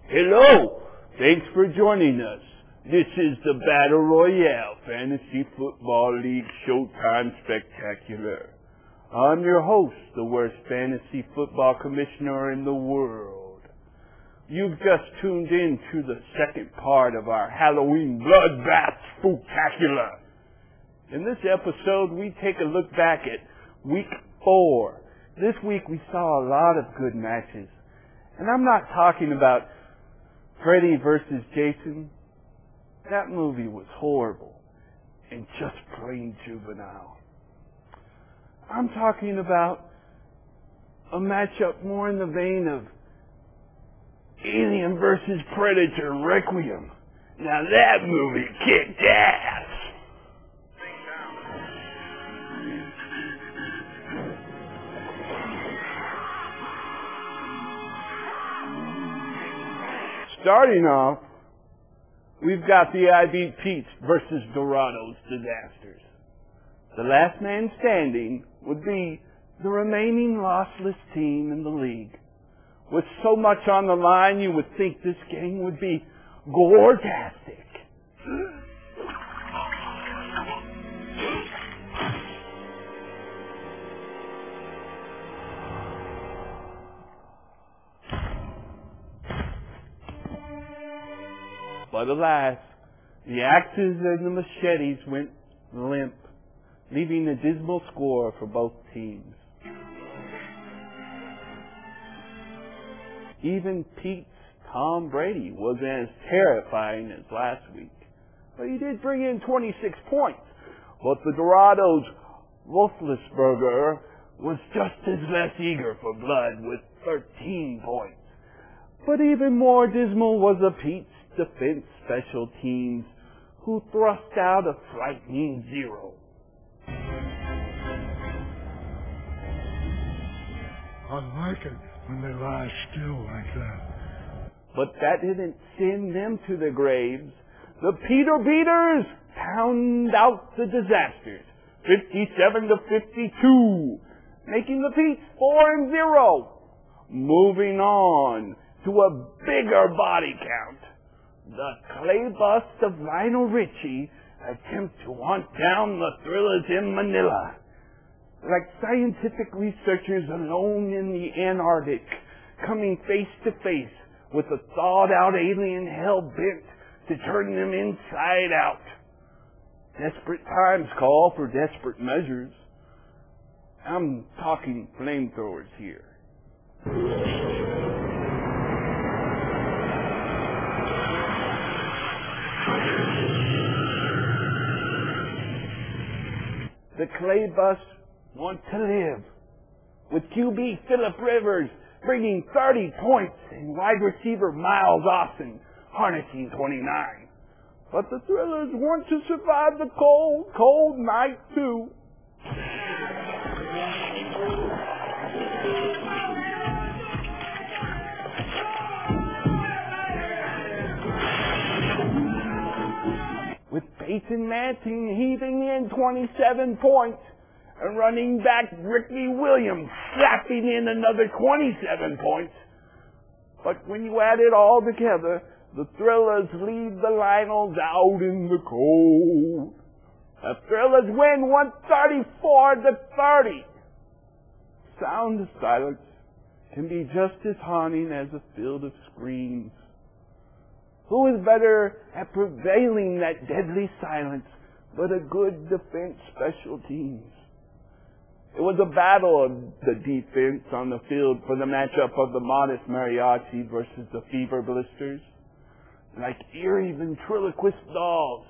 Hello! Thanks for joining us. This is the Battle Royale Fantasy Football League Showtime Spectacular. I'm your host, the worst fantasy football commissioner in the world. You've just tuned in to the second part of our Halloween Blood Bath Sppoktacular. In this episode, we take a look back at Week 4. This week we saw a lot of good matches. And I'm not talking about Freddy versus Jason. That movie was horrible and just plain juvenile. I'm talking about a matchup more in the vein of Alien versus Predator Requiem. Now that movie kicked ass. Starting off, we've got the I Beat Pete's versus Dorado's Disasters. The last man standing would be the remaining lossless team in the league. With so much on the line, you would think this game would be gore-tastic. But alas, the axes and the machetes went limp, leaving a dismal score for both teams. Even Pete's Tom Brady wasn't as terrifying as last week, but he did bring in 26 points. But the Dorado's Wolflesberger was just as less eager for blood with 13 points. But even more dismal was the Pete's defense special teams, who thrust out a frightening 0. I like it when they lie still like that. But that didn't send them to the graves. The Peter Beaters pound out the Disasters, 57-52, making the Pete's 4-0. Moving on to a bigger body count. The clay bust of Lionel Richie attempt to hunt down the Thrillers in Manila. Like scientific researchers alone in the Antarctic, coming face to face with a thawed-out alien hell-bent to turn them inside out. Desperate times call for desperate measures. I'm talking flamethrowers here. The clay bus want to live, with QB Phillip Rivers bringing 30 points and wide receiver Miles Austin harnessing 29. But the Thrillers want to survive the cold, cold night too. With Peyton Manning heaving in 27 points and running back Ricky Williams slapping in another 27 points. But when you add it all together, the Thrillers leave the Lionels out in the cold. The Thrillers win 134-30. Sound of silence can be just as haunting as a field of screams. Who is better at prevailing that deadly silence but a good defense special teams? It was a battle of the defense on the field for the matchup of the modest Mariachi versus the Fever Blisters. Like eerie ventriloquist dolls,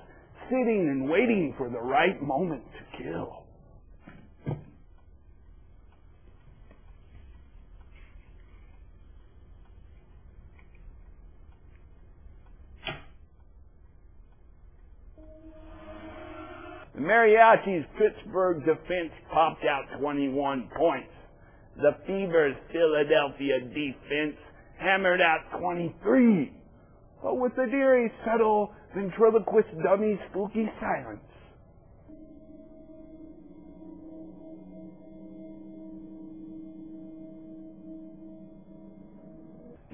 sitting and waiting for the right moment to kill. The Mariachi's Pittsburgh defense popped out 21 points. The Fever's Philadelphia defense hammered out 23. But with the dearie subtle ventriloquist dummy spooky silence.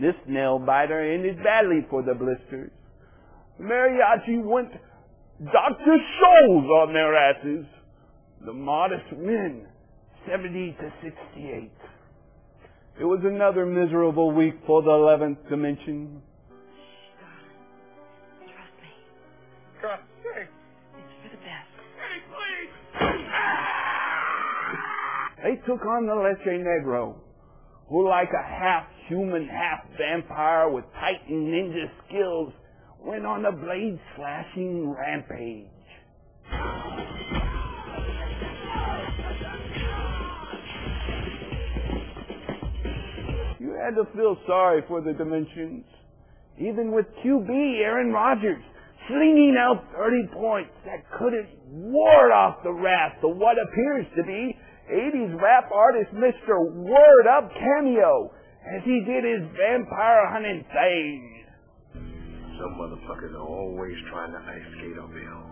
This nail-biter ended badly for the blisters. The mariachi went Dr. Scholl's on their asses. The modest win, 70-68. It was another miserable week for the 11th dimension. Trust me. God's sake. It's for the best. Hey, please. They took on the Leche Negro, who, like a half-human, half-vampire with Titan ninja skills, went on a blade-slashing rampage. You had to feel sorry for the Dimensions. Even with QB Aaron Rodgers slinging out 30 points that couldn't ward off the wrath of what appears to be 80s rap artist Mr. Word Up cameo as he did his vampire hunting thing. Some motherfuckers are always trying to ice skate uphill.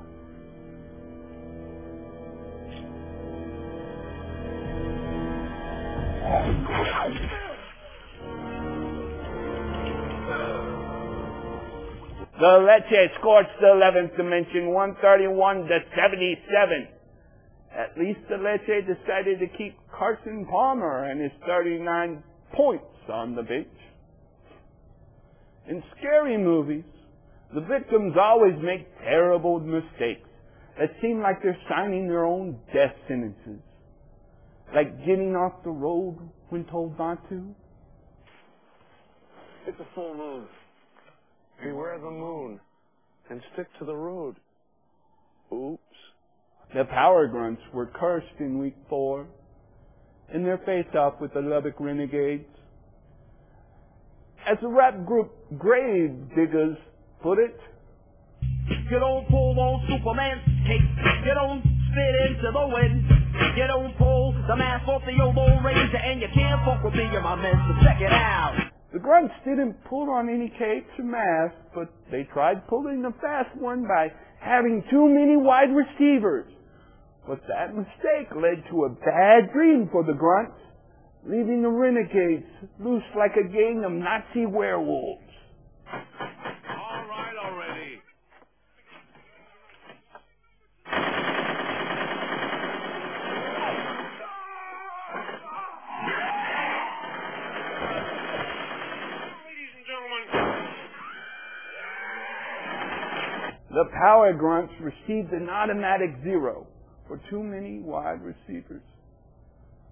The Leche scorched the 11th dimension 131-77. At least the Leche decided to keep Carson Palmer and his 39 points on the bench. In scary movies, the victims always make terrible mistakes that seem like they're signing their own death sentences. Like getting off the road when told not to. It's a full moon. Beware the moon and stick to the road. Oops. The Power Grunts were cursed in week 4 in their face-off with the Lubbock Renegades. As the rap group Grave Diggers put it, you don't pull on Superman's cape, you don't spit into the wind, you don't pull the mask off the elbow razor, and you can't fuck with me, you're my man, so check it out. The Grunts didn't pull on any capes or masks, but they tried pulling a fast one by having too many wide receivers. But that mistake led to a bad dream for the Grunts, leaving the Renegades loose like a gang of Nazi werewolves. All right already. Ladies and gentlemen. The Power Grunts received an automatic 0 for too many wide receivers.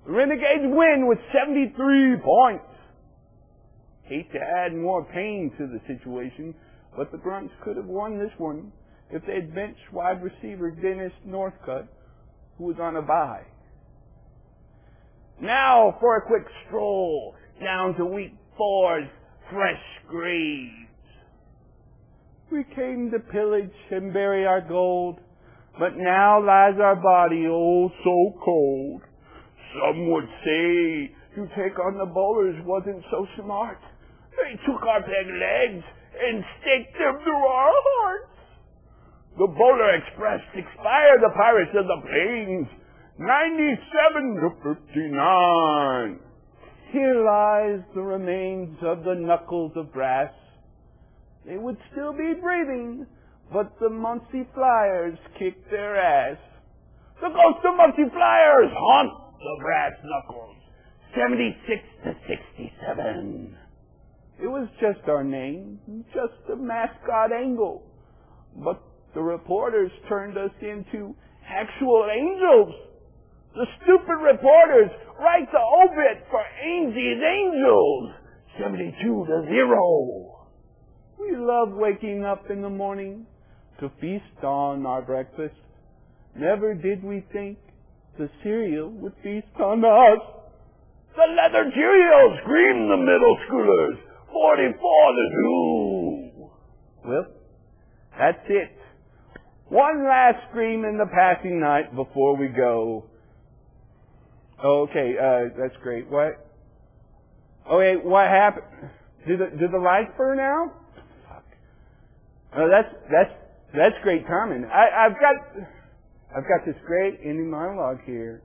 The Renegades win with 73 points. Hate to add more pain to the situation, but the Grunts could have won this one if they'd benched wide receiver Dennis Northcutt, who was on a bye. Now for a quick stroll down to week 4's fresh graves. We came to pillage and bury our gold, but now lies our body oh so cold. Some would say to take on the bowlers wasn't so smart. They took our peg legs and staked them through our hearts. The Bowler Express expired the Pirates of the Plains 97-59. Here lies the remains of the knuckles of brass. They would still be breathing, but the Muncie Flyers kicked their ass. The ghost of Muncie Flyers haunt the brass knuckles, 76-67. It was just our name, just a mascot angle. But the reporters turned us into actual angels. The stupid reporters write the obit for Angie's Angels, 72-0. We love waking up in the morning to feast on our breakfast. Never did we think the cereal would feast on us. The leather Cheerios screamed the middle schoolers, 44-2. Well, that's it. One last scream in the passing night before we go. Okay, that's great. What? Okay, what happened? Did the lights burn out? Fuck. Oh, that's great timing. I've got this great ending monologue here.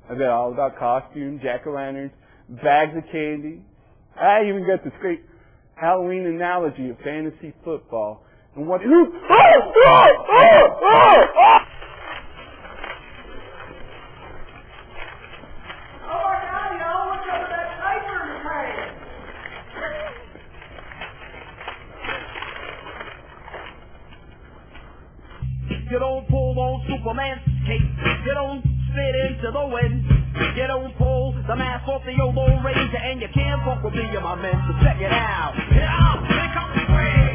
I've got all about costumes, jack-o'-lanterns, bags of candy. I even got this great Halloween analogy of fantasy football and what... You don't pull on Superman's cape. You don't spit into the wind. You don't pull the mask off the old Lone Ranger, and you can't fuck with me, you're my man. So check it out. Here comes the rain.